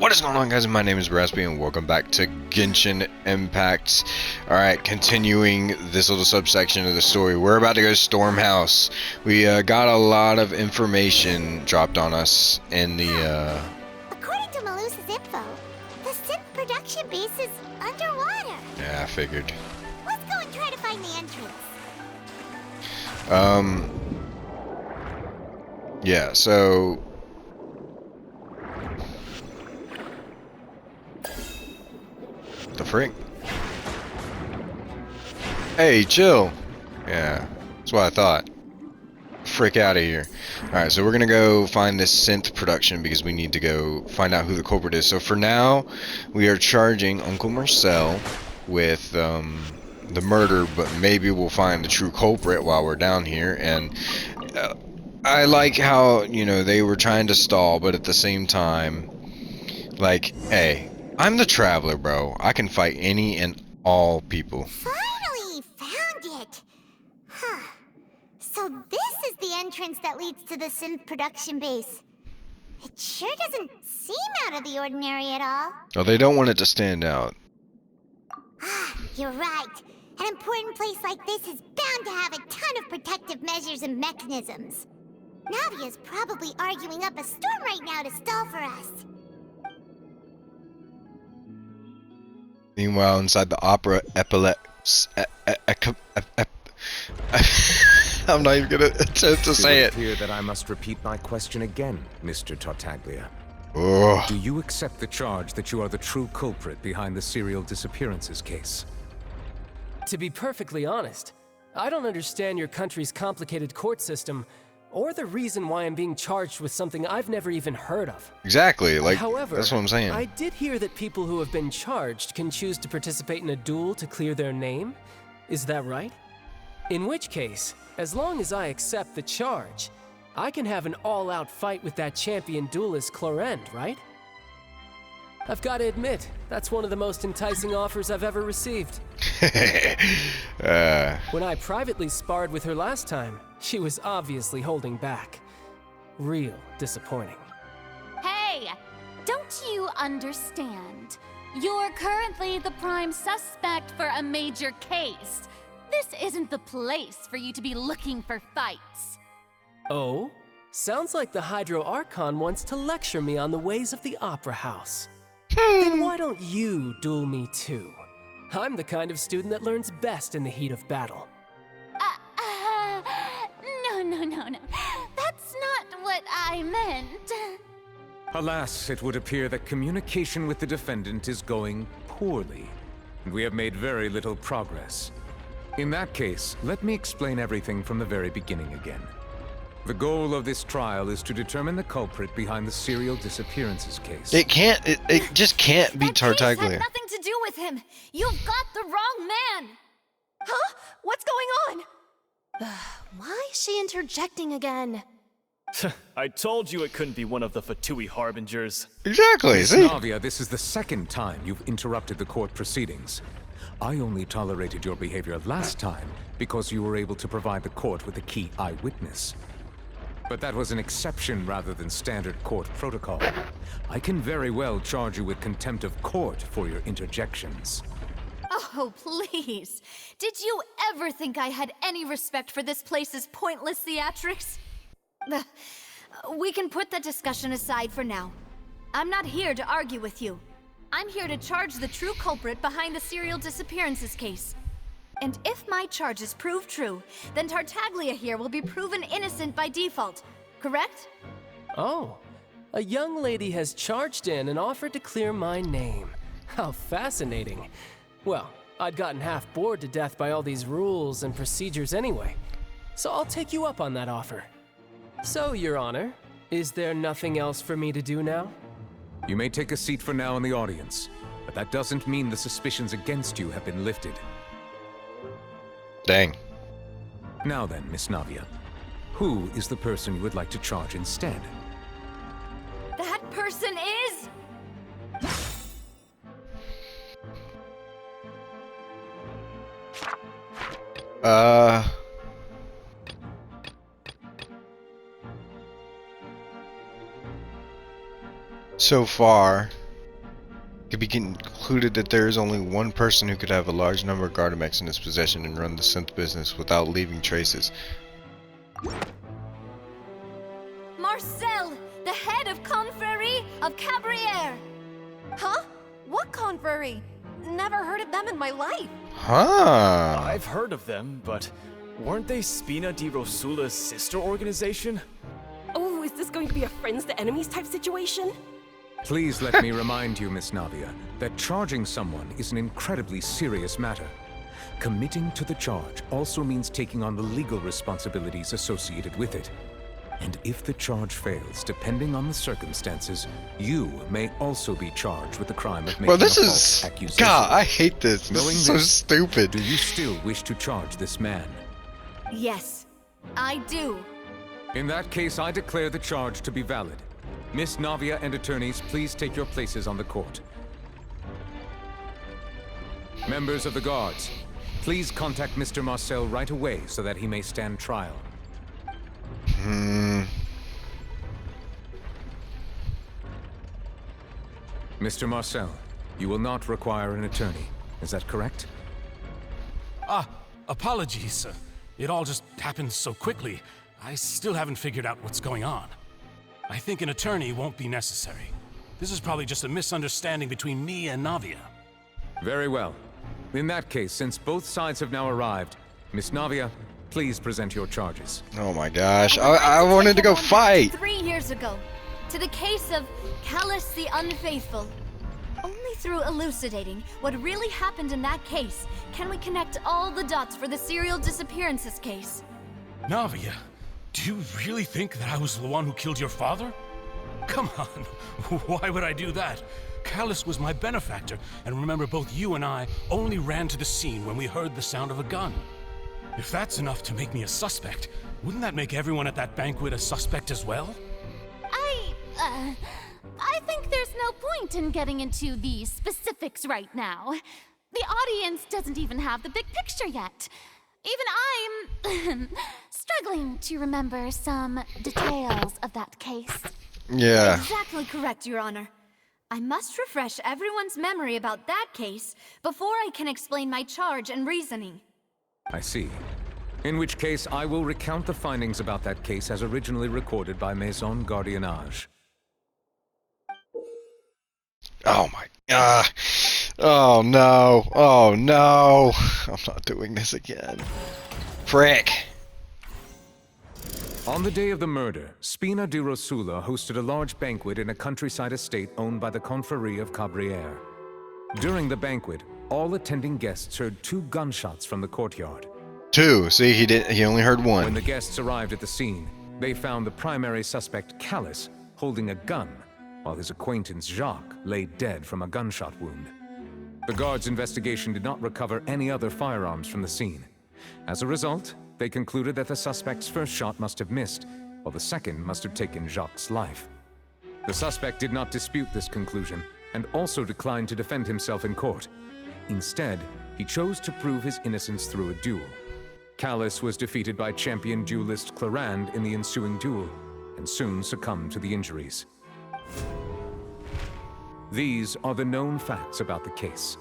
What is going on, guys? My name is Raspy and welcome back to Genshin Impact. Alright, continuing this little subsection of the story. We're about to go to Stormhouse. We got a lot of information dropped on us in the According to Malusa's info, the synth production base is underwater. Yeah, I figured. Let's go and try to find the entrance. Yeah, so the frick? Hey, chill. Yeah, that's what I thought. Frick out of here. Alright, so we're gonna go find this synth production because we need to go find out who the culprit is. So for now, we are charging Uncle Marcel with the murder, but maybe we'll find the true culprit while we're down here. And I like how, you know, they were trying to stall, but at the same time, like, hey, I'm the traveler, bro. I can fight any and all people. Finally found it. Huh. So this is the entrance that leads to the synth production base. It sure doesn't seem out of the ordinary at all. Oh, they don't want it to stand out. Ah, you're right. An important place like this is bound to have a ton of protective measures and mechanisms. Navia's probably arguing up a storm right now to stall for us. Meanwhile, inside the opera, I'm not even gonna attempt to say it. It would appear that I must repeat my question again, Mr. Tartaglia. Oh. Do you accept the charge that you are the true culprit behind the serial disappearances case? To be perfectly honest, I don't understand your country's complicated court system, or the reason why I'm being charged with something I've never even heard of. Exactly, like, However, that's what I'm saying. I did hear that people who have been charged can choose to participate in a duel to clear their name. Is that right? In which case, as long as I accept the charge, I can have an all-out fight with that champion duelist Clorend, right? I've got to admit, that's one of the most enticing offers I've ever received. When I privately sparred with her last time, she was obviously holding back. Real disappointing. Hey! Don't you understand? You're currently the prime suspect for a major case. This isn't the place for you to be looking for fights. Oh? Sounds like the Hydro Archon wants to lecture me on the ways of the Opera House. Then why don't you duel me too? I'm the kind of student that learns best in the heat of battle. No. That's not what I meant. Alas, it would appear that communication with the defendant is going poorly, and we have made very little progress. In that case, let me explain everything from the very beginning again. The goal of this trial is to determine the culprit behind the serial disappearances case. It just can't be That case had Tartaglia. nothing to do with him. You've got the wrong man. Huh? What's going on? Why is she interjecting again? I told you it couldn't be one of the Fatui Harbingers. Exactly, Miss see? Navia, this is the second time you've interrupted the court proceedings. I only tolerated your behavior last time because you were able to provide the court with a key eyewitness. But that was an exception rather than standard court protocol. I can very well charge you with contempt of court for your interjections. Oh, please. Did you ever think I had any respect for this place's pointless theatrics? We can put that discussion aside for now. I'm not here to argue with you. I'm here to charge the true culprit behind the serial disappearances case. And if my charges prove true, then Tartaglia here will be proven innocent by default, correct? Oh, a young lady has charged in and offered to clear my name. How fascinating. Well, I'd gotten half bored to death by all these rules and procedures anyway, so I'll take you up on that offer. So, Your Honor, is there nothing else for me to do now? You may take a seat for now in the audience, but that doesn't mean the suspicions against you have been lifted. Dang. Now then, Miss Navia, who is the person you would like to charge instead? That person is... So far, It could be concluded that there is only one person who could have a large number of Gardamex in his possession and run the synth business without leaving traces. Marcel, the head of Confrérie of Cabrières! Huh? What confrérie? Never heard of them in my life. Huh. I've heard of them, but weren't they Spina di Rosula's sister organization? Oh, is this going to be a friends to enemies type situation? Please let me remind you, Miss Navia, that charging someone is an incredibly serious matter. Committing to the charge also means taking on the legal responsibilities associated with it. And if the charge fails, depending on the circumstances, you may also be charged with the crime of making Well, this a false is... accusation. God, I hate this. This Knowing is so this, stupid. Do you still wish to charge this man? Yes, I do. In that case, I declare the charge to be valid. Miss Navia and attorneys, please take your places on the court. Members of the guards, please contact Mr. Marcel right away so that he may stand trial. Mr. Marcel, you will not require an attorney. Is that correct? Apologies. It all just happened so quickly. I still haven't figured out what's going on. I think an attorney won't be necessary. This is probably just a misunderstanding between me and Navia. Very well. In that case, since both sides have now arrived, Miss Navia, please present your charges. Oh my gosh. I wanted to go fight. 3 years ago, to the case of Callus the Unfaithful. Only through elucidating what really happened in that case can we connect all the dots for the serial disappearances case. Navia, do you really think that I was the one who killed your father? Come on, why would I do that? Callus was my benefactor, and remember both you and I only ran to the scene when we heard the sound of a gun. If that's enough to make me a suspect, wouldn't that make everyone at that banquet a suspect as well? I think there's no point in getting into the specifics right now. The audience doesn't even have the big picture yet. Even I'm struggling to remember some details of that case. Yeah. Exactly correct, Your Honor. I must refresh everyone's memory about that case before I can explain my charge and reasoning. I see. In which case, I will recount the findings about that case as originally recorded by Maison Gardiennage. Oh my god. Oh no. Oh no. I'm not doing this again. Frick. On the day of the murder, Spina di Rosula hosted a large banquet in a countryside estate owned by the Confrérie of Cabrières. During the banquet, all attending guests heard 2 gunshots from the courtyard. 2. See, he only heard 1. When the guests arrived at the scene, they found the primary suspect, Callus, holding a gun, while his acquaintance Jacques lay dead from a gunshot wound. The guards' investigation did not recover any other firearms from the scene. As a result, they concluded that the suspect's first shot must have missed, while the second must have taken Jacques' life. The suspect did not dispute this conclusion, and also declined to defend himself in court. Instead, he chose to prove his innocence through a duel. Callus was defeated by champion duelist Clarande in the ensuing duel, and soon succumbed to the injuries. These are the known facts about the case.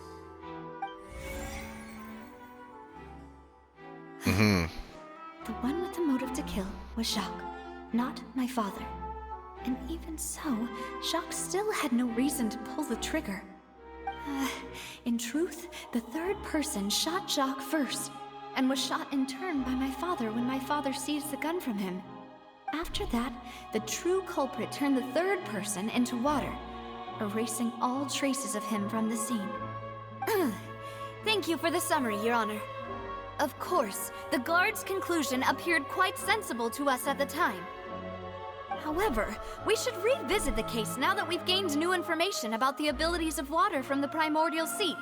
The one with the motive to kill was Jacques, not my father. And even so, Jacques still had no reason to pull the trigger. In truth, the third person shot Jacques first, and was shot in turn by my father when my father seized the gun from him. After that, the true culprit turned the third person into water, erasing all traces of him from the scene. Thank you for the summary, Your Honor. Of course, the guard's conclusion appeared quite sensible to us at the time. However, we should revisit the case now that we've gained new information about the abilities of water from the primordial sea.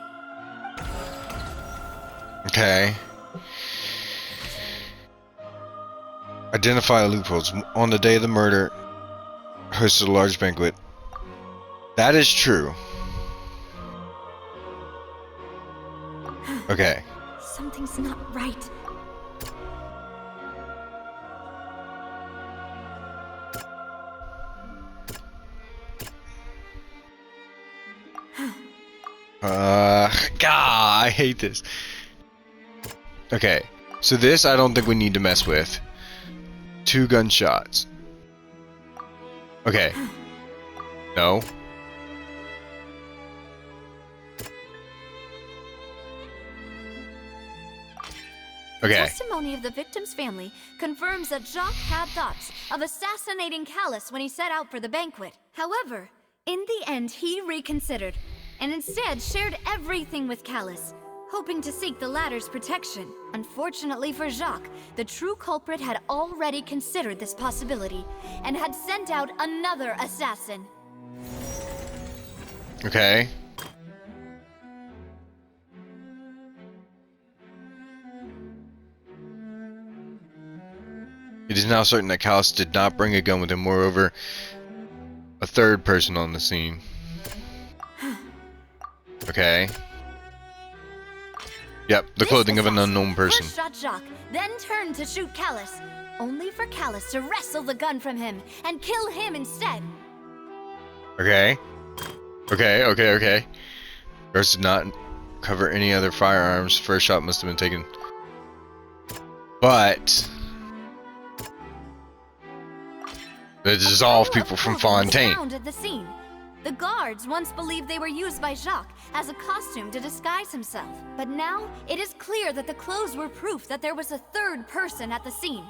Okay. Identify loopholes. On the day of the murder, hosted a large banquet. That is true. Okay. Something's not right. God, I hate this. Okay, so this I don't think we need to mess with. 2 gunshots. Okay. No. Okay. Testimony of the victim's family confirms that Jacques had thoughts of assassinating Callus when he set out for the banquet. However, in the end, he reconsidered and instead shared everything with Callus, hoping to seek the latter's protection. Unfortunately for Jacques, the true culprit had already considered this possibility and had sent out another assassin. Okay. It is now certain that Callus did not bring a gun with him. Moreover, a third person on the scene. Okay. Yep, the clothing of an unknown person. First shot Jacques, then turned to shoot Callus, only for Callus to wrestle the gun from him and kill him instead. Okay. Okay. Guards did not cover any other firearms. First shot must have been taken. But they dissolve people from Fontaine. Found at the scene. The guards once believed they were used by Jacques as a costume to disguise himself. But now, it is clear that the clothes were proof that there was a third person at the scene,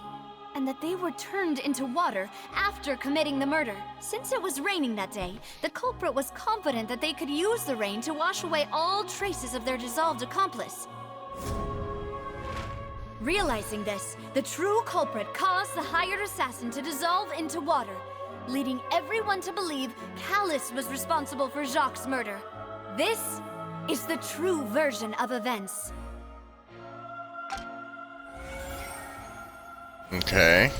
and that they were turned into water after committing the murder. Since it was raining that day, the culprit was confident that they could use the rain to wash away all traces of their dissolved accomplice. Realizing this, the true culprit caused the hired assassin to dissolve into water, leading everyone to believe Callus was responsible for Jacques' murder. This is the true version of events. Okay.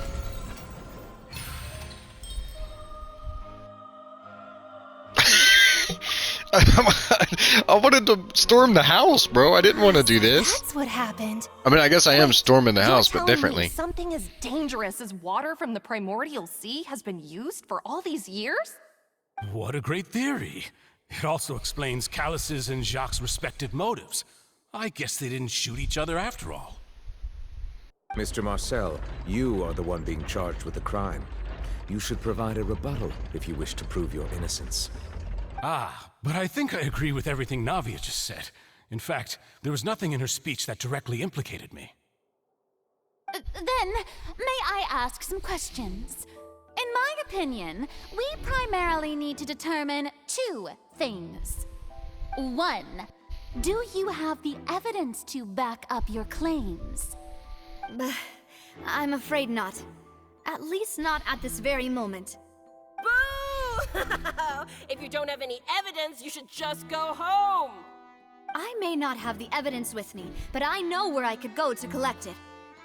I wanted to storm the house, bro. I didn't want to do this. That's what happened. I mean, I guess I am storming the house, but You're telling differently. me something as dangerous as water from the primordial sea has been used for all these years? What a great theory. It also explains Callus's and Jacques' respective motives. I guess they didn't shoot each other after all. Mr. Marcel, you are the one being charged with the crime. You should provide a rebuttal if you wish to prove your innocence. Ah, but I think I agree with everything Navia just said. In fact, there was nothing in her speech that directly implicated me. Then, may I ask some questions? In my opinion, we primarily need to determine 2 things. 1, do you have the evidence to back up your claims? I'm afraid not. At least not at this very moment. Boo! If you don't have any evidence, you should just go home! I may not have the evidence with me, but I know where I could go to collect it.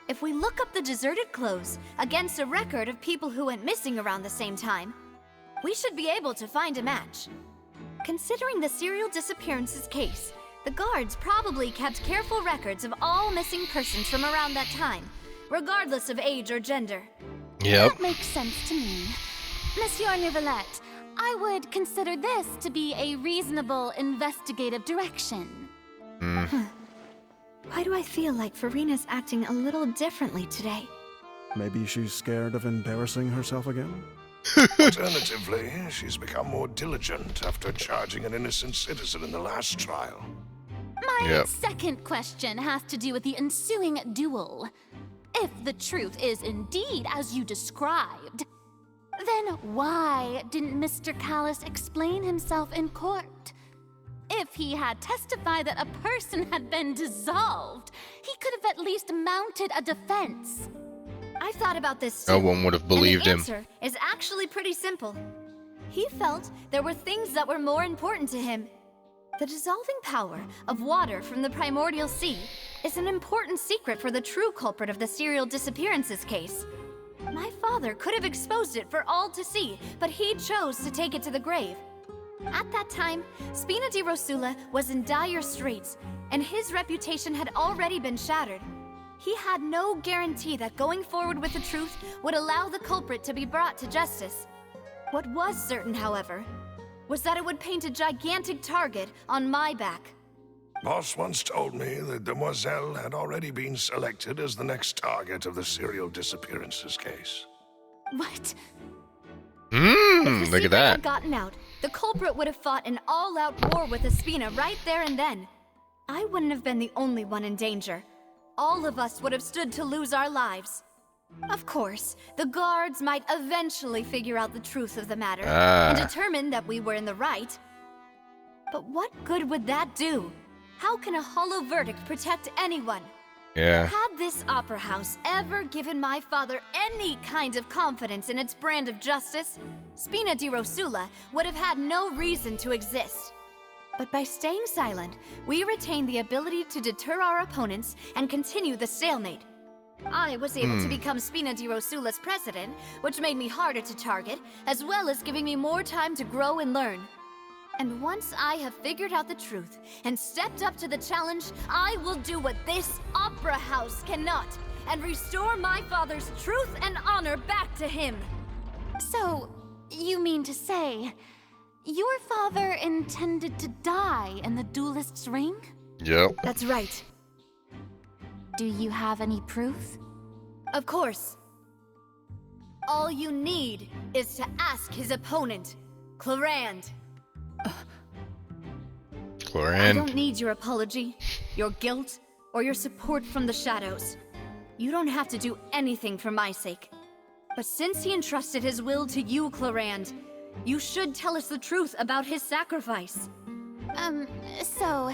If we look up the deserted clothes against a record of people who went missing around the same time, we should be able to find a match. Considering the serial disappearances case, the guards probably kept careful records of all missing persons from around that time, regardless of age or gender. Yep. That makes sense to me. Monsieur Neuvillette, I would consider this to be a reasonable investigative direction. Why do I feel like Farina's acting a little differently today? Maybe she's scared of embarrassing herself again? Alternatively, she's become more diligent after charging an innocent citizen in the last trial. My second question has to do with the ensuing duel. If the truth is indeed as you described, then why didn't Mr. Callus explain himself in court? If he had testified that a person had been dissolved, he could have at least mounted a defense. I've thought about this too. No one would have believed him. And the answer is actually pretty simple. He felt there were things that were more important to him. The dissolving power of water from the primordial sea is an important secret for the true culprit of the serial disappearances case. My father could have exposed it for all to see, but he chose to take it to the grave. At that time, Spina di Rosula was in dire straits, and his reputation had already been shattered. He had no guarantee that going forward with the truth would allow the culprit to be brought to justice. What was certain, however, was that it would paint a gigantic target on my back. Boss once told me that Demoiselle had already been selected as the next target of the serial disappearances case. What? Look at that. Had gotten out, the culprit would have fought an all-out war with Espina right there and then. I wouldn't have been the only one in danger. All of us would have stood to lose our lives. Of course, the guards might eventually figure out the truth of the matter and determine that we were in the right. But what good would that do? How can a hollow verdict protect anyone? Yeah. Had this opera house ever given my father any kind of confidence in its brand of justice, Spina di Rosula would have had no reason to exist. But by staying silent, we retain the ability to deter our opponents and continue the stalemate. I was able to become Spina di Rosula's president, which made me harder to target, as well as giving me more time to grow and learn. And once I have figured out the truth and stepped up to the challenge, I will do what this opera house cannot, and restore my father's truth and honor back to him. So, you mean to say, your father intended to die in the duelist's ring? Yep. That's right. Do you have any proof? Of course. All you need is to ask his opponent, Clorand. I don't need your apology, your guilt, or your support from the shadows. You don't have to do anything for my sake. But since he entrusted his will to you, Clorand, you should tell us the truth about his sacrifice. So,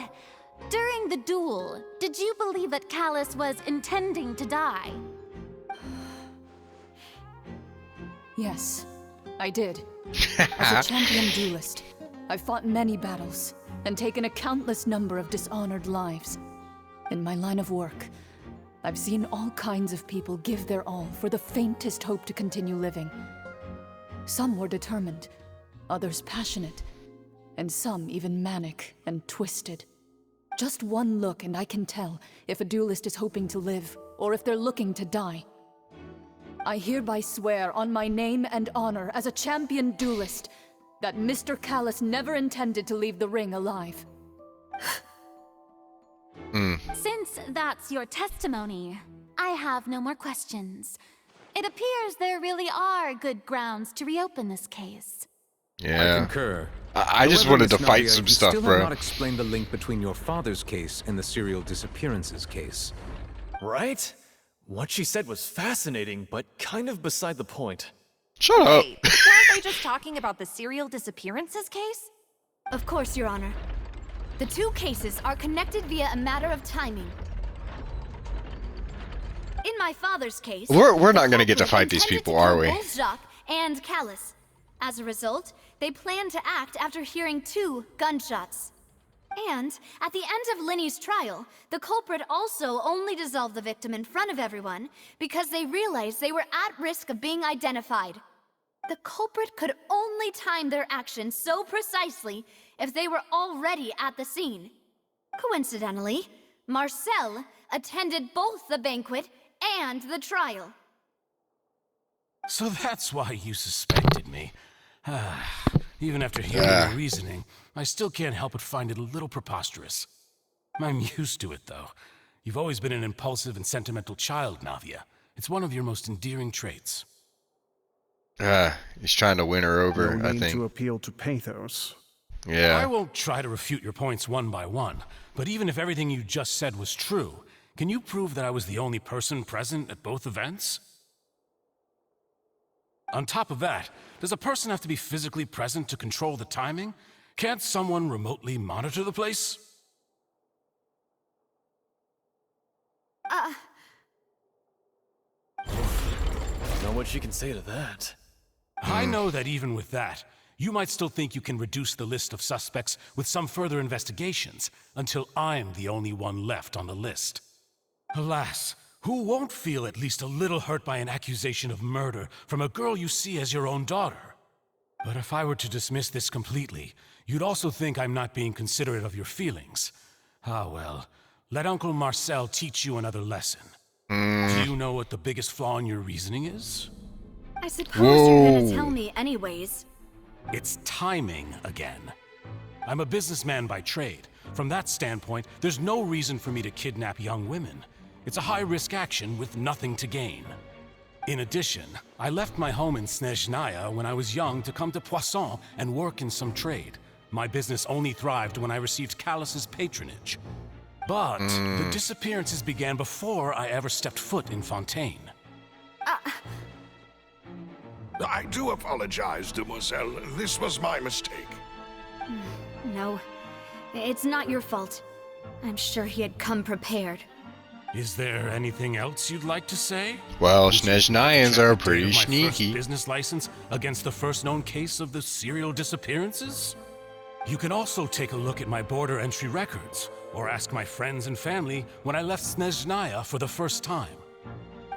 during the duel, did you believe that Callus was intending to die? Yes, I did. As a champion duelist, I've fought many battles and taken a countless number of dishonored lives. In my line of work, I've seen all kinds of people give their all for the faintest hope to continue living. Some were determined, others passionate, and some even manic and twisted. Just one look and I can tell if a duelist is hoping to live or if they're looking to die. I hereby swear on my name and honor as a champion duelist that Mr. Callus never intended to leave the ring alive. Since that's your testimony, I have no more questions. It appears there really are good grounds to reopen this case. Yeah. I concur. I just However, wanted to Miss fight Nadia, some you stuff, still bro. have not explained the link between your father's case and the serial disappearances case. Right? What she said was fascinating, but kind of beside the point. Shut up. Wait, weren't they just talking about the serial disappearances case? Of course, Your Honor. The two cases are connected via a matter of timing. In my father's case, We're not gonna get to fight these intended people, to are kill we? both Jacques and Callus. As a result, they planned to act after hearing 2 gunshots. And at the end of Linny's trial, the culprit also only dissolved the victim in front of everyone because they realized they were at risk of being identified. The culprit could only time their actions so precisely if they were already at the scene. Coincidentally, Marcel attended both the banquet and the trial. So that's why you suspected me. Even after hearing your reasoning, I still can't help but find it a little preposterous. I'm used to it, though. You've always been an impulsive and sentimental child, Navia. It's one of your most endearing traits. He's trying to win her over, No I need think. to appeal to pathos. Yeah. I won't try to refute your points one by one, but even if everything you just said was true, can you prove that I was the only person present at both events? On top of that, does a person have to be physically present to control the timing? Can't someone remotely monitor the place? Don't know what she can say to that. I know that even with that, you might still think you can reduce the list of suspects with some further investigations until I'm the only one left on the list. Alas, who won't feel at least a little hurt by an accusation of murder from a girl you see as your own daughter? But if I were to dismiss this completely, you'd also think I'm not being considerate of your feelings. Ah well, let Uncle Marcel teach you another lesson. Do you know what the biggest flaw in your reasoning is? I suppose you're gonna tell me anyways. It's timing again. I'm a businessman by trade. From that standpoint, there's no reason for me to kidnap young women. It's a high-risk action with nothing to gain. In addition, I left my home in Snezhnaya when I was young to come to Poisson and work in some trade. My business only thrived when I received Callus's patronage. But the disappearances began before I ever stepped foot in Fontaine. I do apologize, demoiselle. This was my mistake. No, it's not your fault. I'm sure he had come prepared. Is there anything else you'd like to say? Well, Would you Snezhnayans check are the date pretty of my sneaky. first business license against the first known case of the serial disappearances? You can also take a look at my border entry records, or ask my friends and family when I left Snezhnaya for the first time.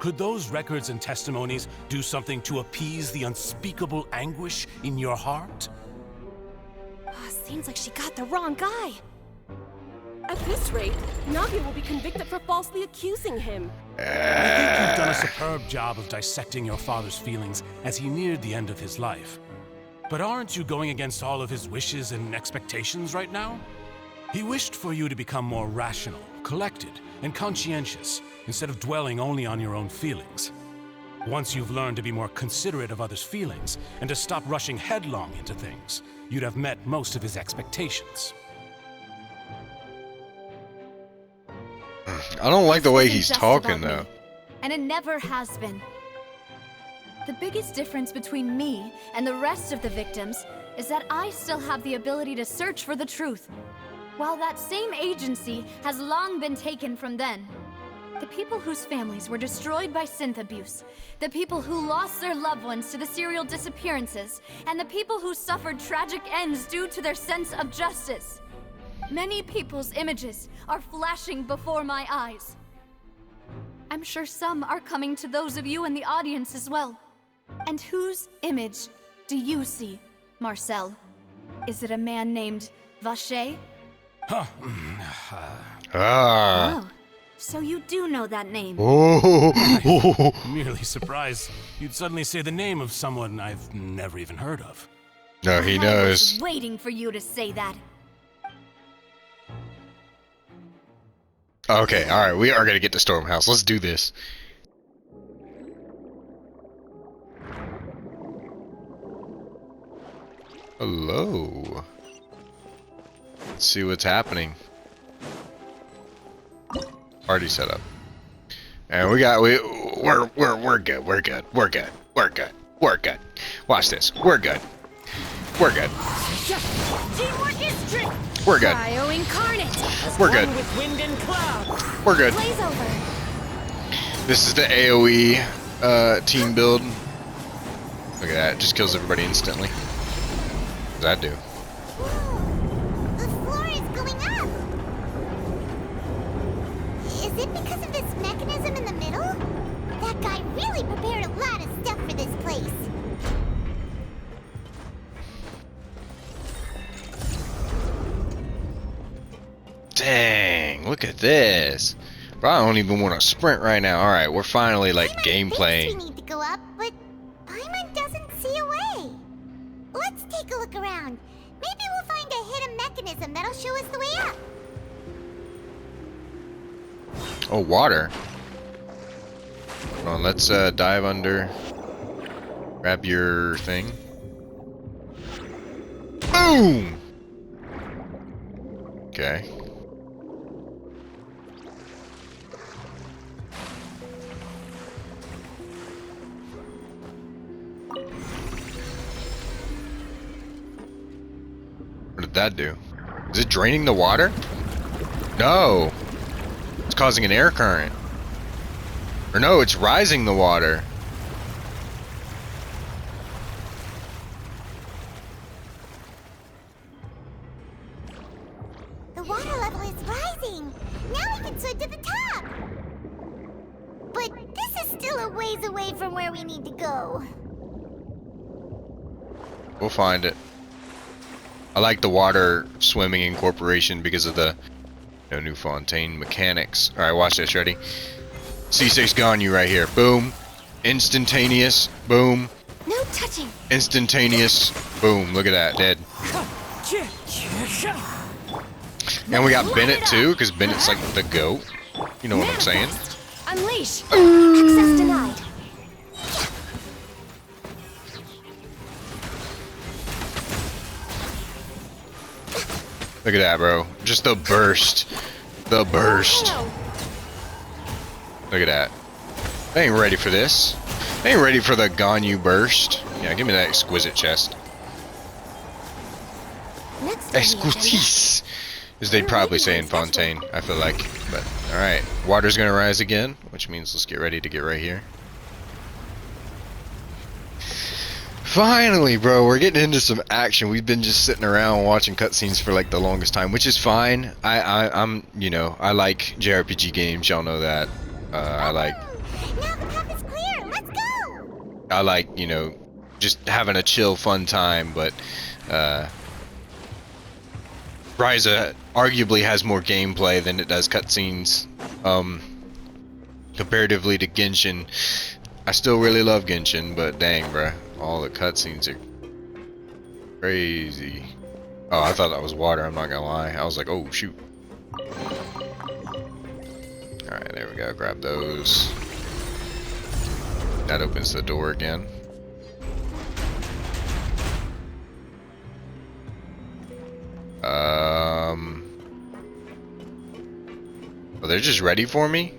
Could those records and testimonies do something to appease the unspeakable anguish in your heart? Seems like she got the wrong guy. At this rate, Navia will be convicted for falsely accusing him. I think you've done a superb job of dissecting your father's feelings as he neared the end of his life. But aren't you going against all of his wishes and expectations right now? He wished for you to become more rational, collected, and conscientious, instead of dwelling only on your own feelings. Once you've learned to be more considerate of others' feelings, and to stop rushing headlong into things, you'd have met most of his expectations. I don't like the way This he's isn't just talking, about though. me, and it never has been. The biggest difference between me and the rest of the victims is that I still have the ability to search for the truth, while that same agency has long been taken from them. The people whose families were destroyed by synth abuse, the people who lost their loved ones to the serial disappearances, and the people who suffered tragic ends due to their sense of justice. Many people's images are flashing before my eyes. I'm sure some are coming to those of you in the audience as well. And whose image do you see, Marcel? Is it a man named Vacher? Huh. Oh, so you do know that name. Oh. Merely surprised you'd suddenly say the name of someone I've never even heard of. No, he I knows. was waiting for you to say that. Okay, alright, we are gonna get to Stormhouse. Let's do this. Hello. Let's see what's happening. Party setup. And we're good. We're good. Watch this. We're good. Teamwork is strength. We're good. Cryo incarnate. We're good. One with wind and cloud. We're good. Blaze over. This is the AoE team build. Look at that. Just kills everybody instantly. What does that do? The floor is going up. Is it because of this mechanism in the middle? That guy really prepared a lot of stuff for this place. Dang, look at this. Bro, I don't even want to sprint right now. Alright, we're finally like gameplaying. We need to go up, but Paimon doesn't see a way. Let's take a look around. Maybe we'll find a hidden mechanism that'll show us the way up. Oh, water. Hold on, let's dive under. Grab your thing. Boom! Okay. What did that do? Is it draining the water? No! It's causing an air current. Or no, it's rising the water. The water level is rising. Now we can swim to the top. But this is still a ways away from where we need to go. We'll find it. I like the water swimming incorporation because of the new Fontaine mechanics. Alright, watch this. Ready? C6 Ganyu right here. Boom. Instantaneous. Boom. No touching. Instantaneous. Boom. Look at that. Dead. And we got Bennett too, because Bennett's like the GOAT. You know what I'm saying? Unleash. Access denied. Look at that, bro. Just the burst. The burst. Look at that. They ain't ready for this. They ain't ready for the Ganyu burst. Yeah, give me that exquisite chest. Exquisite, as they'd probably say in Fontaine, I feel like. But, alright. Water's gonna rise again, which means let's get ready to get right here. Finally, bro, we're getting into some action. We've been just sitting around watching cutscenes for like the longest time, which is fine. I'm, you know, I like JRPG games. Y'all know that. I like. Now the path is clear. Let's go. I like, you know, just having a chill, fun time. But Ryza arguably has more gameplay than it does cutscenes. Comparatively to Genshin, I still really love Genshin, but dang, bruh. All the cutscenes are crazy. Oh, I thought that was water, I'm not gonna lie. I was like, oh, shoot. Alright, there we go. Grab those. That opens the door again. Oh, they're just ready for me?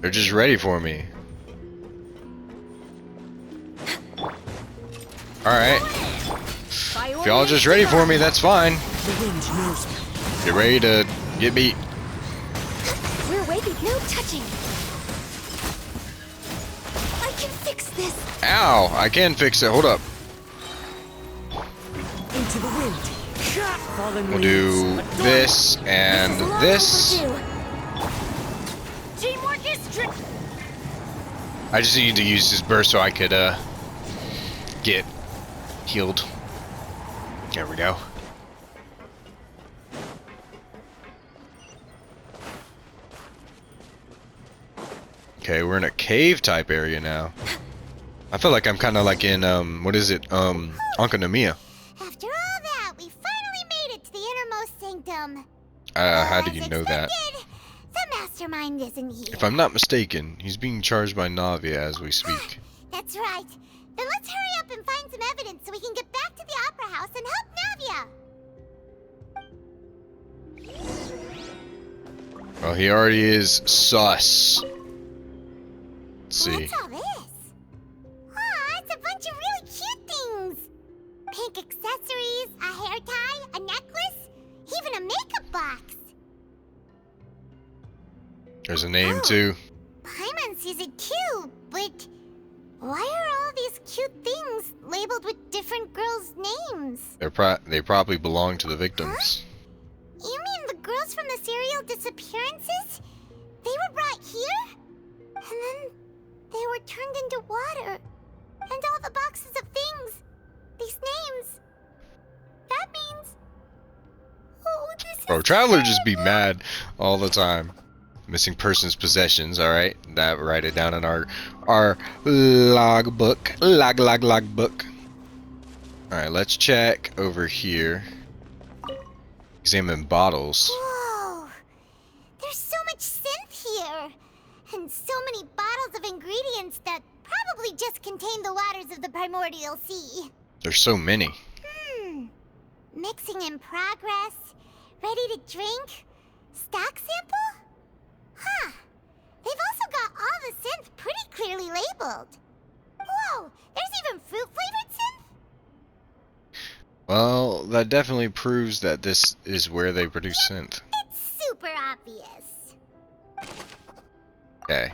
They're just ready for me. Alright. If y'all just ready for me, that's fine. Get ready to get beat. We're waiting. No touching. I can fix this. Ow! I can fix it. Hold up. Into the wind. We'll do this and this. Teamwork is I just need to use this burst so I could get healed. There we go. Okay, we're in a cave type area now. I feel like I'm kind of like in what is it? Ankanomiya. After all that, we finally made it to the innermost sanctum. How do you know that? The mastermind isn't here. If I'm not mistaken, he's being charged by Navia as we speak. That's right. Then let's hurry up and find some evidence so we can get back to the Opera House and help Navia. Well, he already is sus. Let's see. What's all this? Aw, it's a bunch of really cute things. Pink accessories, a hair tie, a necklace, even a makeup box. There's a name too. Paimon sees it too, but why are all these cute things labeled with different girls' names? They probably belong to the victims. Huh? You mean the girls from the serial disappearances? They were brought here? And then they were turned into water. And all the boxes of things. These names. That means... Oh, this Bro, Traveler just be mad all the time. Missing persons possessions, alright. That write it down in our logbook. Logbook. Alright, let's check over here. Examine bottles. Whoa! There's so much synth here! And so many bottles of ingredients that probably just contain the waters of the primordial sea. There's so many. Mixing in progress. Ready to drink? Stock sample? Huh. They've also got all the synth pretty clearly labeled. Whoa! There's even fruit-flavored synth? Well, that definitely proves that this is where they produce synth. It's super obvious. Okay.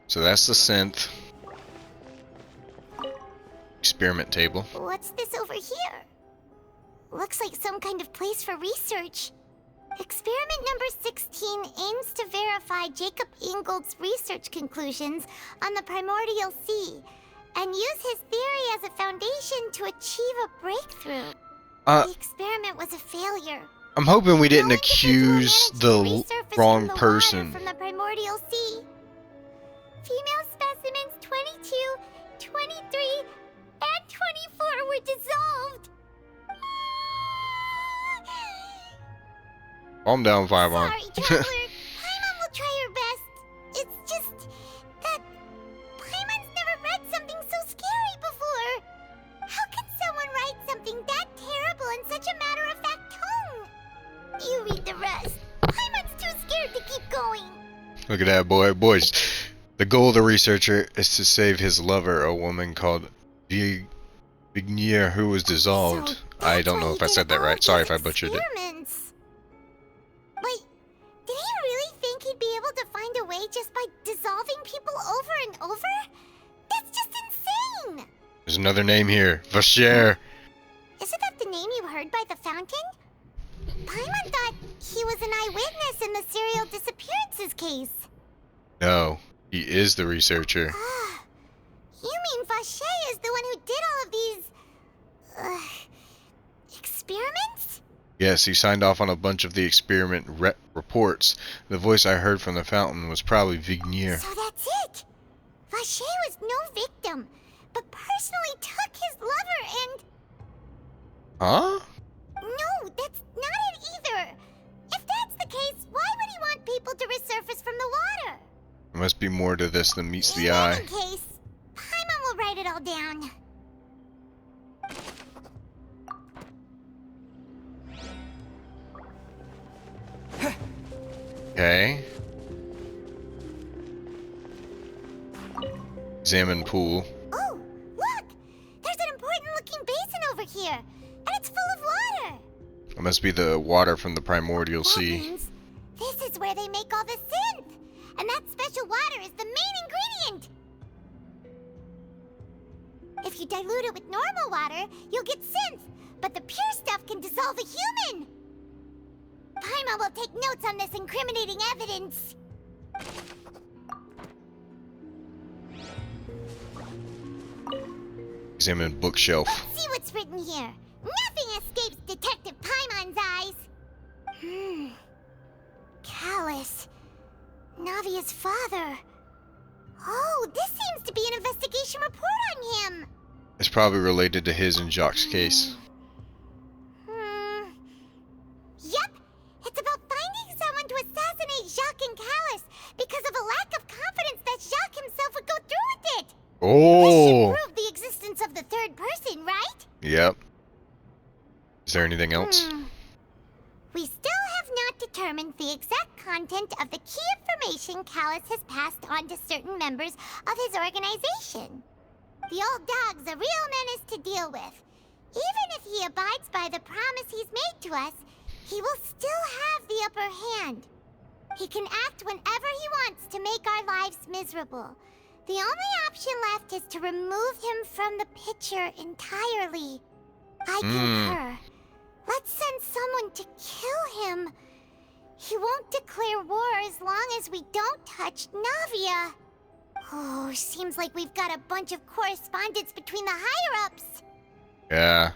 So that's the synth. Experiment table. What's this over here? Looks like some kind of place for research. Experiment number 16 aims to verify Jacob Ingold's research conclusions on the primordial sea and use his theory as a foundation to achieve a breakthrough. The experiment was a failure. I'm hoping we didn't accuse the wrong person. From the primordial sea. Female specimens 22, 23, and 24 were dissolved. Calm down, Paimon. Sorry, Traveler. Paimon will try her best. It's just that Paimon's never read something so scary before. How can someone write something that terrible in such a matter-of-fact tone? You read the rest. Paimon's too scared to keep going. Look at that boy. Boys, the goal of the researcher is to save his lover, a woman called Vignier, who was dissolved. So I don't know if I said that right. Sorry if I butchered it. Experiments. Wait, did he really think he'd be able to find a way just by dissolving people over and over? That's just insane! There's another name here. Vacher. Isn't that the name you heard by the fountain? Paimon thought he was an eyewitness in the serial disappearances case. No, he is the researcher. You mean Vacher is the one who did all of these... experiments? Yes, he signed off on a bunch of the experiment reports. The voice I heard from the fountain was probably Vignier. So that's it! Vacher was no victim, but personally took his lover and... Huh? No, that's not it either! If that's the case, why would he want people to resurface from the water? There must be more to this than meets the In eye. any case, Paimon will write it all down. Okay. Examine pool. Oh, look! There's an important-looking basin over here, and it's full of water. It must be the water from the primordial That sea. means this is where they make all the synth, and that special water is the main ingredient. If you dilute it with normal water, you'll get synth, but the pure stuff can dissolve a human. Paimon will take notes on this incriminating evidence. Examine bookshelf. Let's see what's written here. Nothing escapes Detective Paimon's eyes. Callus. Navia's father. Oh, this seems to be an investigation report on him. It's probably related to his and Jacques' case. Yep. It's about finding someone to assassinate Jacques and Callus because of a lack of confidence that Jacques himself would go through with it. Oh! This should prove the existence of the third person, right? Yep. Is there anything else? We still have not determined the exact content of the key information Callus has passed on to certain members of his organization. The old dog's a real menace to deal with. Even if he abides by the promise he's made to us, he will still have the upper hand. He can act whenever he wants to make our lives miserable. The only option left is to remove him from the picture entirely. I concur. Let's send someone to kill him. He won't declare war as long as we don't touch Navia. Oh, seems like we've got a bunch of correspondence between the higher-ups. Yeah.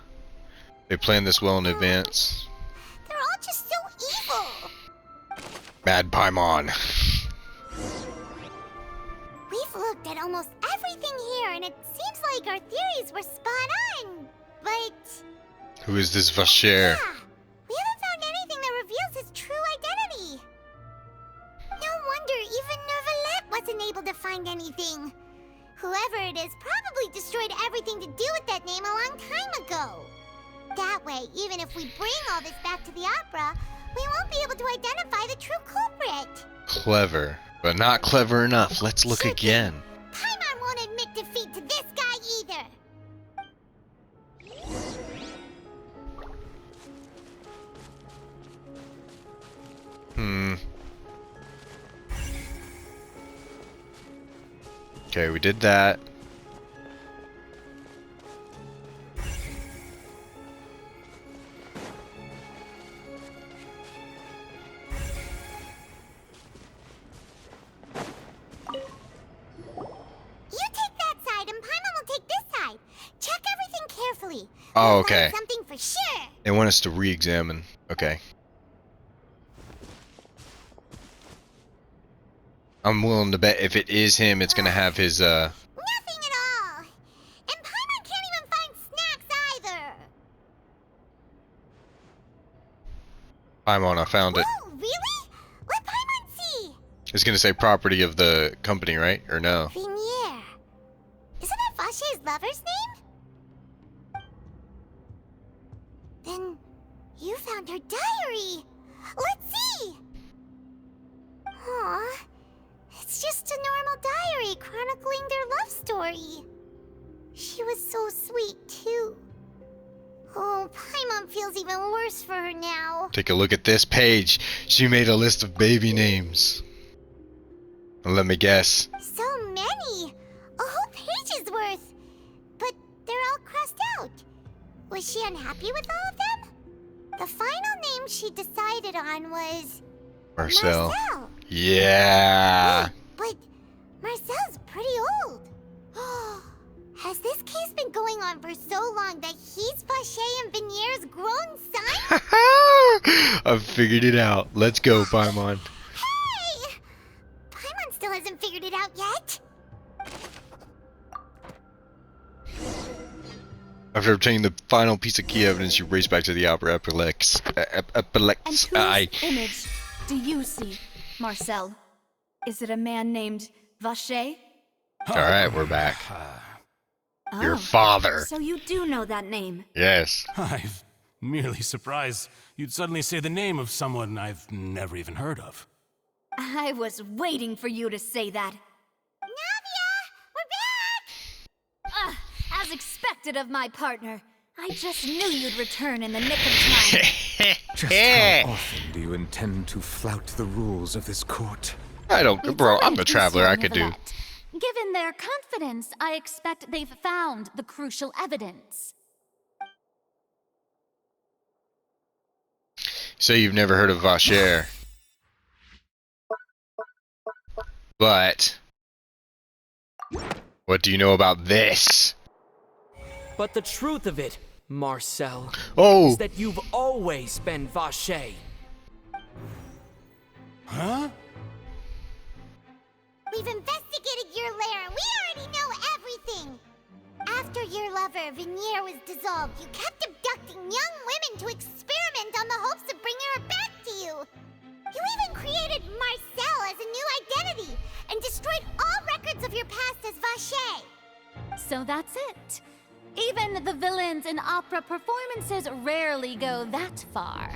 They planned this well in advance. They're all just so evil. Mad Paimon. We've looked at almost everything here, and it seems like our theories were spot on. But... Who is this Vacher? yeah, we haven't found anything that reveals his true identity. No wonder even Neuvillette wasn't able to find anything. Whoever it is probably destroyed everything to do with that name a long time ago. That way, even if we bring all this back to the opera, we won't be able to identify the true culprit. Clever, but not clever enough. Let's look again. Paimon won't admit defeat to this guy either. Okay, we did that. You take that side and Paimon will take this side. Check everything carefully. Oh, We'll okay. find something for sure. They want us to re-examine. Okay. I'm willing to bet if it is him, it's gonna have his Nothing at all. And Paimon can't even find snacks either. Paimon, I found it. Whoa, really? Let Paimon see. It's gonna say property of the company, right? Or no? Vinier. Isn't that Vache's lover's name? Then you found her diary. Let's see. Aw. It's just a normal diary chronicling their love story. She was so sweet, too. Oh, Paimon feels even worse for her now. Take a look at this page. She made a list of baby names. Let me guess. So many! A whole page's worth! But they're all crossed out. Was she unhappy with all of them? The final name she decided on was... Marcel. Marcel! Yeah! But Marcel's pretty old. Has this case been going on for so long that he's Vache and Vinier's grown son? I've figured it out. Let's go, Paimon. Hey! Paimon still hasn't figured it out yet. After obtaining the final piece of key evidence, you race back to the Opera Epilex. And whose image do you see, Marcel? Is it a man named Vache? Alright, we're back. Oh, Your father. So you do know that name? Yes. I'm merely surprised you'd suddenly say the name of someone I've never even heard of. I was waiting for you to say that. Navia! We're back! As expected of my partner. I just knew you'd return in the nick of time. Just how often do you intend to flout the rules of this court? I don't, bro, I'm the traveler, I could do. Nevertheless, given their confidence, I expect they've found the crucial evidence. So you've never heard of Vacher. But what do you know about this? But the truth of it, Marcel, Oh. is that you've always been Vache. Huh? We've investigated your lair and we already know everything! After your lover, Vinier, was dissolved, you kept abducting young women to experiment on the hopes of bringing her back to you! You even created Marcel as a new identity and destroyed all records of your past as Vache! So that's it. Even the villains in opera performances rarely go that far.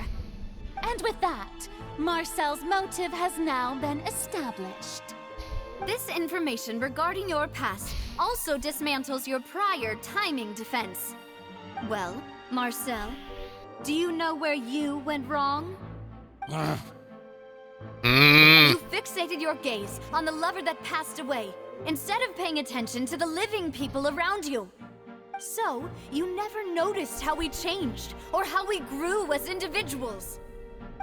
And with that, Marcel's motive has now been established. This information regarding your past also dismantles your prior timing defense. Well, Marcel, do you know where you went wrong? You fixated your gaze on the lover that passed away, instead of paying attention to the living people around you. So, you never noticed how we changed, or how we grew as individuals.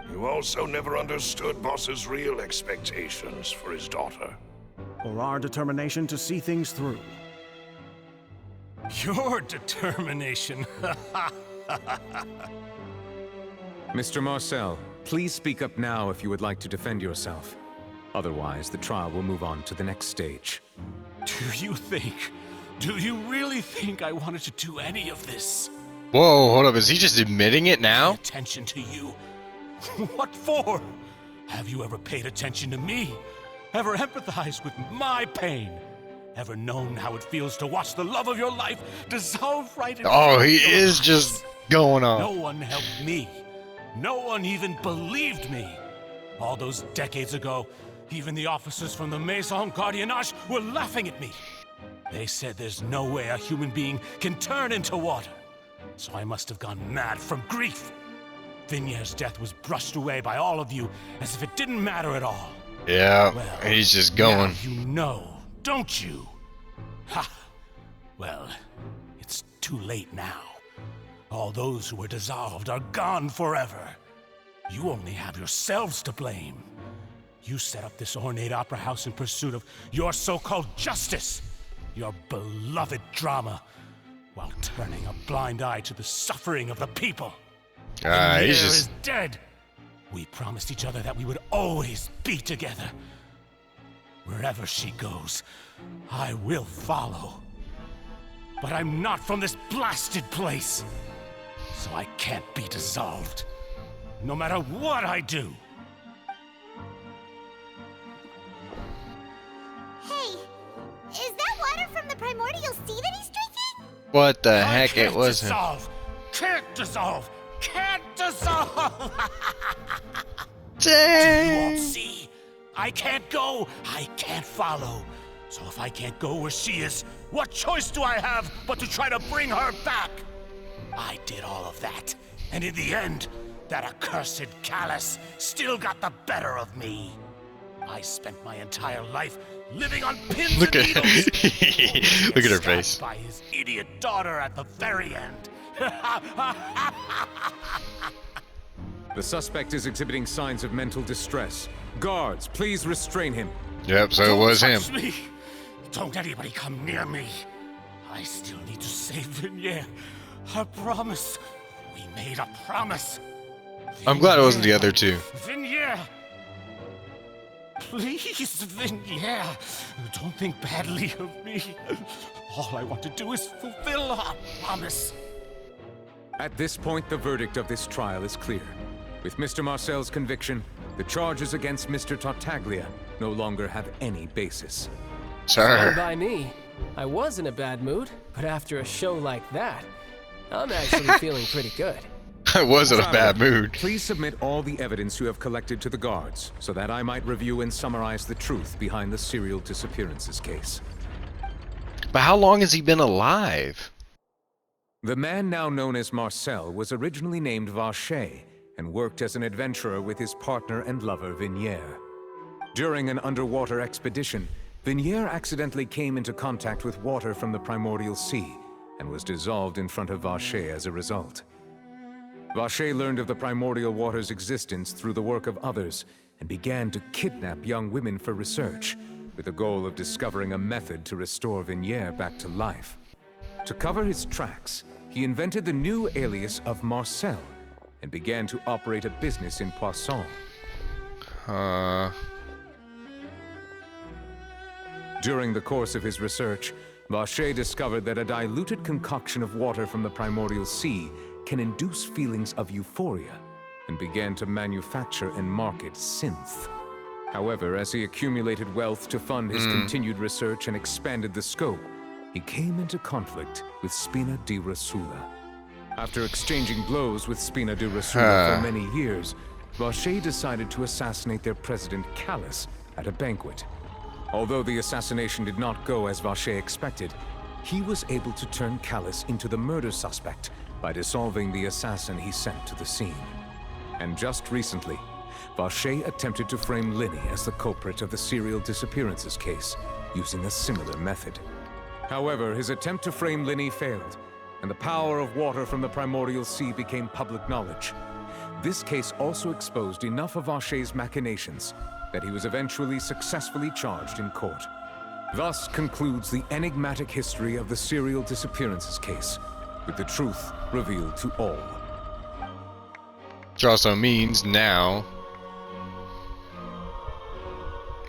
You also never understood Boss's real expectations for his daughter. Or our determination to see things through. Your determination. Mr. Marcel, please speak up now if you would like to defend yourself. Otherwise, the trial will move on to the next stage. Do you really think I wanted to do any of this? Whoa, hold up, is he just admitting it now? Attention to you? What for? Have you ever paid attention to me? Ever empathized with my pain? Ever known how it feels to watch the love of your life dissolve right in Oh, he is just going on. No one helped me. No one even believed me. All those decades ago, even the officers from the Maison Gardiennage were laughing at me. They said there's no way a human being can turn into water. So I must have gone mad from grief. Vinier's death was brushed away by all of you as if it didn't matter at all. Yeah, Well, he's just going. now you know, don't you? Ha! Well, it's too late now. All those who were dissolved are gone forever. You only have yourselves to blame. You set up this ornate opera house in pursuit of your so-called justice, your beloved drama, while turning a blind eye to the suffering of the people. He's Vinier just... is dead. We promised each other that we would always be together. Wherever she goes, I will follow. But I'm not from this blasted place, so I can't be dissolved, no matter what I do. Hey, is that water from the primordial sea that he's drinking? What the I heck? It can't wasn't. dissolve. Can't dissolve. Can't dissolve. Dang. You won't see. I can't go. I can't follow. So if I can't go where she is, what choice do I have but to try to bring her back? I did all of that, and in the end, that accursed Callus still got the better of me. I spent my entire life living on pins Look and at needles. look at her Stabbed face. by his idiot daughter at the very end. The suspect is exhibiting signs of mental distress. Guards, please restrain him. Yep, so it was him. Touch me. Don't anybody come near me. I still need to save Vignere. I promise. We made a promise. I'm glad it wasn't the other two. Vignere. Please, Vignere. Don't think badly of me. All I want to do is fulfill our promise. At this point, the verdict of this trial is clear. With Mr. Marcel's conviction, the charges against Mr. Tartaglia no longer have any basis. Fine by me. I was in a bad mood, but after a show like that, I'm actually feeling pretty good. I was in a bad mood. Please submit all the evidence you have collected to the guards, so that I might review and summarize the truth behind the serial disappearances case. But how long has he been alive? The man now known as Marcel was originally named Vacher and worked as an adventurer with his partner and lover Vignere. During an underwater expedition, Vignere accidentally came into contact with water from the primordial sea and was dissolved in front of Vacher as a result. Vacher learned of the primordial water's existence through the work of others and began to kidnap young women for research, with the goal of discovering a method to restore Vignere back to life. To cover his tracks, he invented the new alias of Marcel and began to operate a business in Poisson. During the course of his research, Vacher discovered that a diluted concoction of water from the primordial sea can induce feelings of euphoria, and began to manufacture and market synth. However, as he accumulated wealth to fund his continued research and expanded the scope, he came into conflict with Spina di Rosula. After exchanging blows with Spina di Rosula for many years, Vacher decided to assassinate their president Callus at a banquet. Although the assassination did not go as Vacher expected, he was able to turn Callus into the murder suspect by dissolving the assassin he sent to the scene. And just recently, Vacher attempted to frame Linny as the culprit of the serial disappearances case, using a similar method. However, his attempt to frame Linny failed, and the power of water from the primordial sea became public knowledge. This case also exposed enough of Vacher's machinations that he was eventually successfully charged in court. Thus concludes the enigmatic history of the serial disappearances case, with the truth revealed to all. Which also means now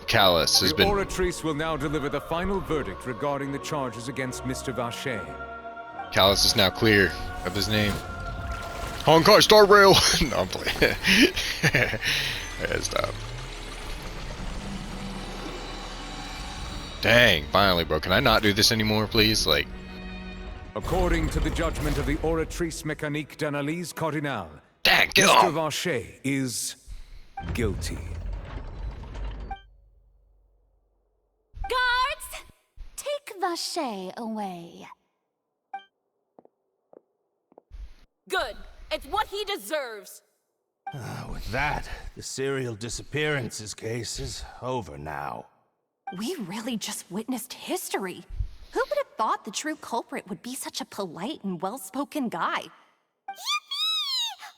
Callus has been... The Oratrice will now deliver the final verdict regarding the charges against Mr. Vacher. Callus is now clear of his name. Honkai Star Rail! No, I'm playing. Yeah, stop. Dang, finally, bro. Can I not do this anymore, please? Like... According to the judgment of the Oratrice Mécanique d'Analyse Cardinale, Mr. Vacher is guilty. Guards! Take Vacher away. Good. It's what he deserves. With that, the serial disappearances case is over now. We really just witnessed history. Who would have thought the true culprit would be such a polite and well-spoken guy? Yippee!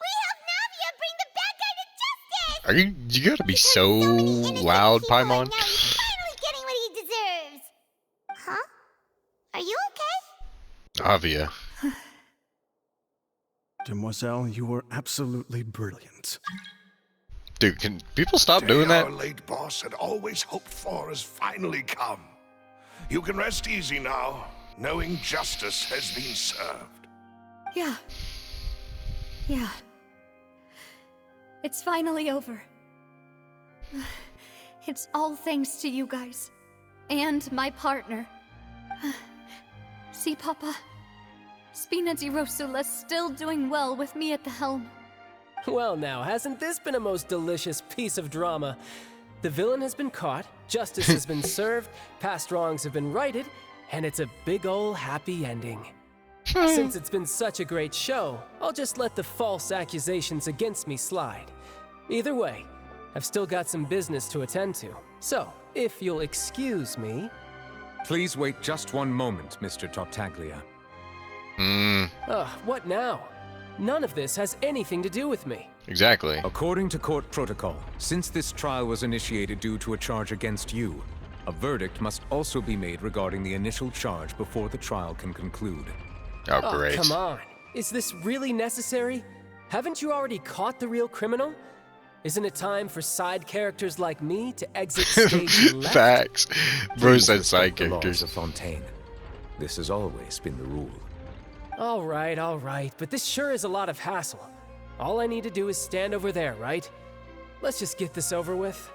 We helped Navia bring the bad guy to justice! Are you gotta be so loud, Paimon? Now he's finally getting what he deserves. Huh? Are you okay? Avia. Demoiselle, you were absolutely brilliant. Dude, can people stop Day doing that? our late boss had always hoped for has finally come. You can rest easy now, knowing justice has been served. Yeah. Yeah. It's finally over. It's all thanks to you guys. And my partner. See, Papa? Spina di Rosula's still doing well with me at the helm. Well now, hasn't this been a most delicious piece of drama? The villain has been caught, justice has been served, past wrongs have been righted, and it's a big ol' happy ending. Since it's been such a great show, I'll just let the false accusations against me slide. Either way, I've still got some business to attend to. So, if you'll excuse me... Please wait just one moment, Mr. Tartaglia. What now? None of this has anything to do with me. Exactly. According to court protocol, since this trial was initiated due to a charge against you, a verdict must also be made regarding the initial charge before the trial can conclude. Oh, great. Come on. Is this really necessary? Haven't you already caught the real criminal? Isn't it time for side characters like me to exit stage left? Facts. Bro Please said side respect the laws characters. of Fontaine. This has always been the rule. All right, but this sure is a lot of hassle. All I need to do is stand over there, right? Let's just get this over with.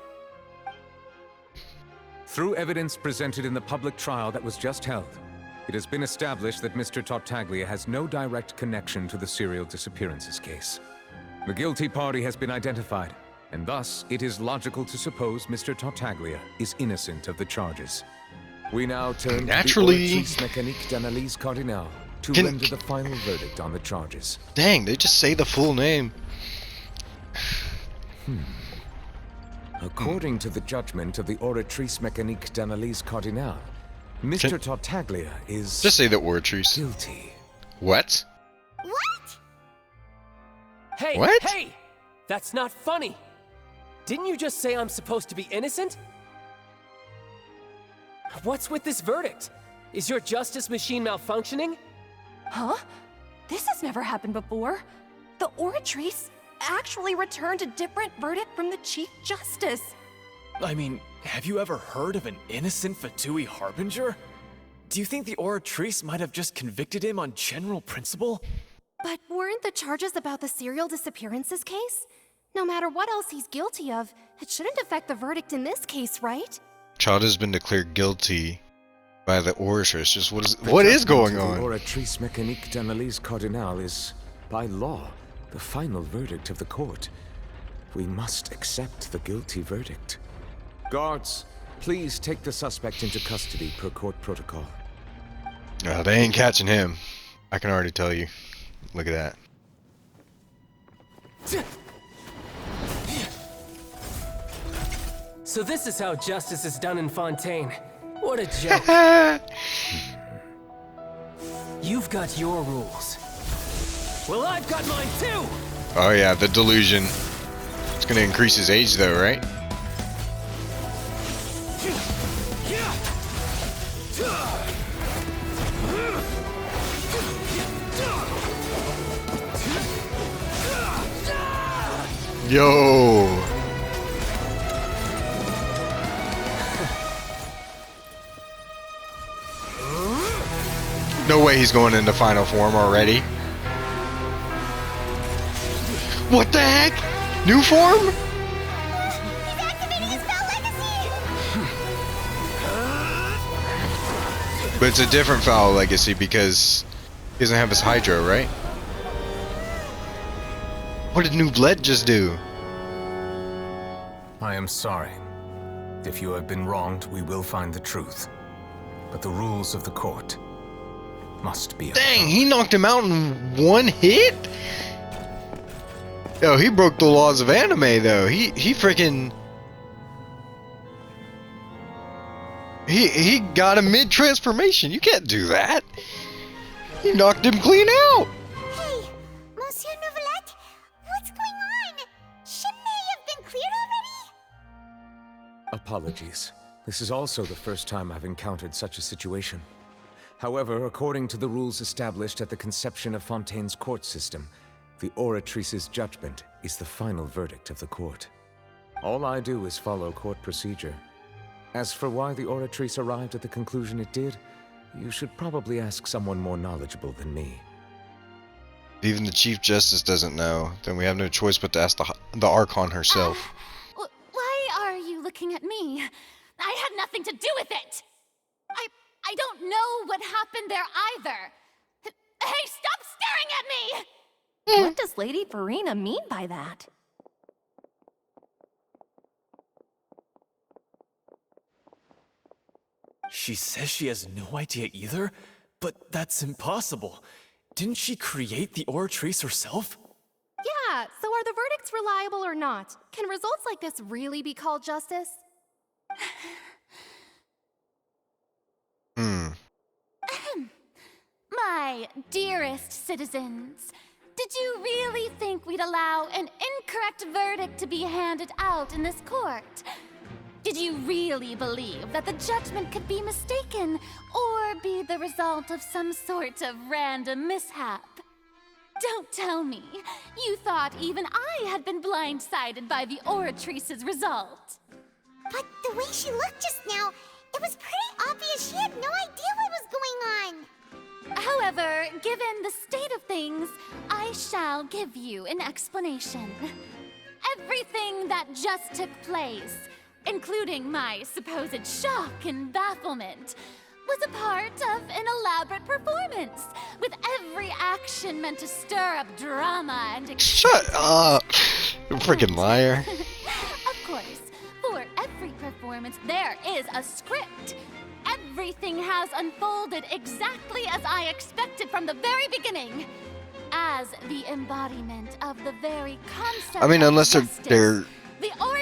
Through evidence presented in the public trial that was just held, it has been established that Mr. Tartaglia has no direct connection to the serial disappearances case. The guilty party has been identified, and thus it is logical to suppose Mr. Tartaglia is innocent of the charges. We now turn Naturally. to the Oratrice Mécanique d'Analyse Cardinale to render the final verdict on the charges. Dang, they just say the full name. According to the judgment of the Oratrice Mécanique d'Analyse Cardinale, Mr. Tartaglia is... Just say the Oratrice. Guilty. What? What? Hey, What? hey! That's not funny! Didn't you just say I'm supposed to be innocent? What's with this verdict? Is your justice machine malfunctioning? Huh? This has never happened before. The Oratrice actually returned a different verdict from the Chief Justice. I mean, have you ever heard of an innocent Fatui Harbinger? Do you think the Oratrice might have just convicted him on general principle? But weren't the charges about the serial disappearances case? No matter what else he's guilty of, it shouldn't affect the verdict in this case, right? Child has been declared guilty by the Oratrice. Just what is going The on? Oratrice Mécanique d'Analyse Cardinale is, by law, the final verdict of the court. We must accept the guilty verdict. Guards, please take the suspect into custody per court protocol. Oh, they ain't catching him. I can already tell you. Look at that. So this is how justice is done in Fontaine. What a joke. You've got your rules. Well, I've got mine too! Oh yeah, the delusion. It's gonna increase his age though, right? Yo! No way he's going into final form already. What the heck? New form? He's activating his spell legacy! But it's a different foul legacy because he doesn't have his Hydro, right? What did New Blood just do? I am sorry. If you have been wronged, we will find the truth. But the rules of the court must be upheld. Dang, he knocked him out in one hit? Yo, he broke the laws of anime though. He freaking... He got a mid-transformation. You can't do that. He knocked him clean out. Hey, Monsieur Novelette, what's going on? Shouldn't they have been cleared already? Apologies. This is also the first time I've encountered such a situation. However, according to the rules established at the conception of Fontaine's court system, the Oratrice's judgment is the final verdict of the court. All I do is follow court procedure. As for why the Oratrice arrived at the conclusion it did, you should probably ask someone more knowledgeable than me. Even the Chief Justice doesn't know. Then we have no choice but to ask the Archon herself. Why are you looking at me? I had nothing to do with it! I don't know what happened there either! Hey, stop staring at me! What does Lady Farina mean by that? She says she has no idea either? But that's impossible. Didn't she create the Oratrice herself? Yeah, so are the verdicts reliable or not? Can results like this really be called justice? My dearest citizens, did you really think we'd allow an incorrect verdict to be handed out in this court? Did you really believe that the judgment could be mistaken or be the result of some sort of random mishap? Don't tell me you thought even I had been blindsided by the Oratrice's result. But the way she looked just now, it was pretty obvious she had no idea what was going on. However, given the state of things, I shall give you an explanation. Everything that just took place, including my supposed shock and bafflement, was a part of an elaborate performance, with every action meant to stir up drama and Shut up! You freaking liar. Of course, for every performance there is a script. Everything has unfolded exactly as I expected from the very beginning. As the embodiment of the very concept. I mean, unless of they're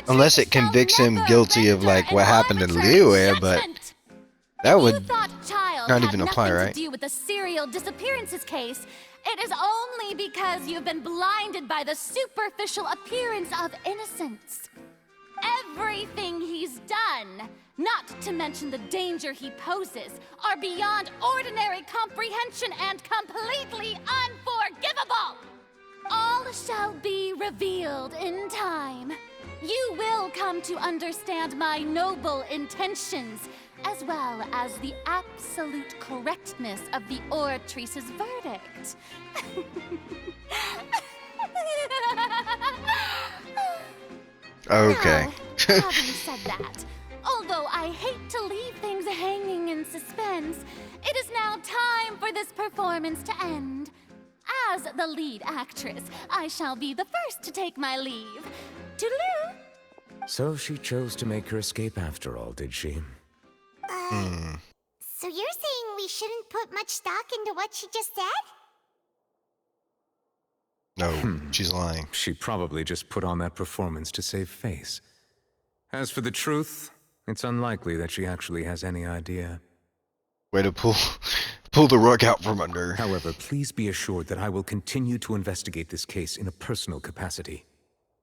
unless it convicts him guilty of like what happened in Liyue, but that would not even apply, right? To do with the serial disappearances case, it is only because you've been blinded by the superficial appearance of innocence. Everything he's done, not to mention the danger he poses, are beyond ordinary comprehension and completely unforgivable. All shall be revealed in time. You will come to understand my noble intentions, as well as the absolute correctness of the Oratrice's verdict. Okay. Now, having said that, although I hate to leave things hanging in suspense, it is now time for this performance to end. As the lead actress, I shall be the first to take my leave. Toodaloo! So she chose to make her escape after all, did she? So you're saying we shouldn't put much stock into what she just said? No, she's lying. She probably just put on that performance to save face. As for the truth, it's unlikely that she actually has any idea. Way to pull the rug out from under her. However, please be assured that I will continue to investigate this case in a personal capacity.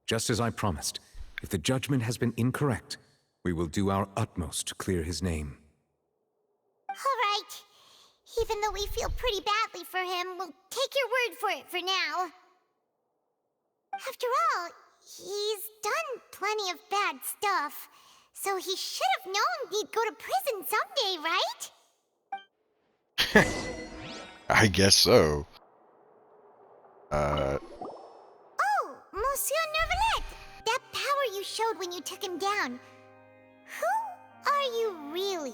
Just as I promised, if the judgment has been incorrect, we will do our utmost to clear his name. All right. Even though we feel pretty badly for him, we'll take your word for it for now. After all, he's done plenty of bad stuff, so he should have known he'd go to prison someday, right? I guess so. Oh, Monsieur Neuvillette! That power you showed when you took him down. Who are you really?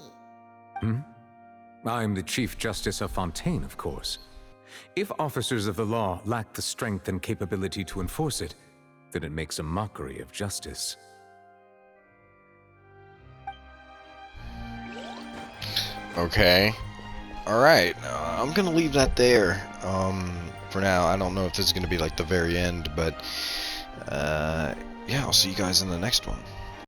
I'm the Chief Justice of Fontaine, of course. If officers of the law lack the strength and capability to enforce it, then it makes a mockery of justice. Okay. Alright, I'm gonna leave that there. For now, I don't know if this is gonna be like the very end, but yeah, I'll see you guys in the next one.